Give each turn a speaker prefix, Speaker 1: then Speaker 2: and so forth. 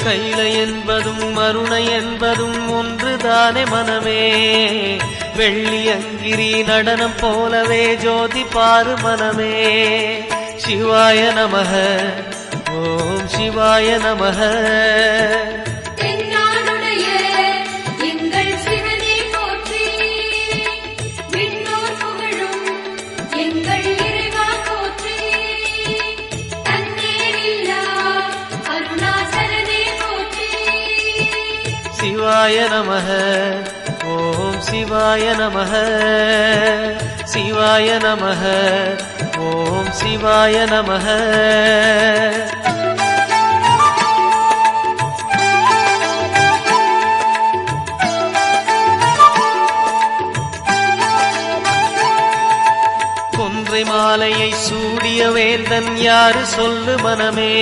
Speaker 1: கைல என்பதும் மருணை என்பதும் ஒன்றுதானே மனமே. வெள்ளி அங்கிரி நடனம் போலவே ஜோதி பாரு மனமே. சிவாய நமக ஓம் சிவாய நமக. சிவாய நமக ஓம் சிவாய நமக. சிவாய நமக ஓம் சிவாய நமக. கொன்றை மாலையை சூடிய வேந்தன் யாரு சொல்லு மனமே.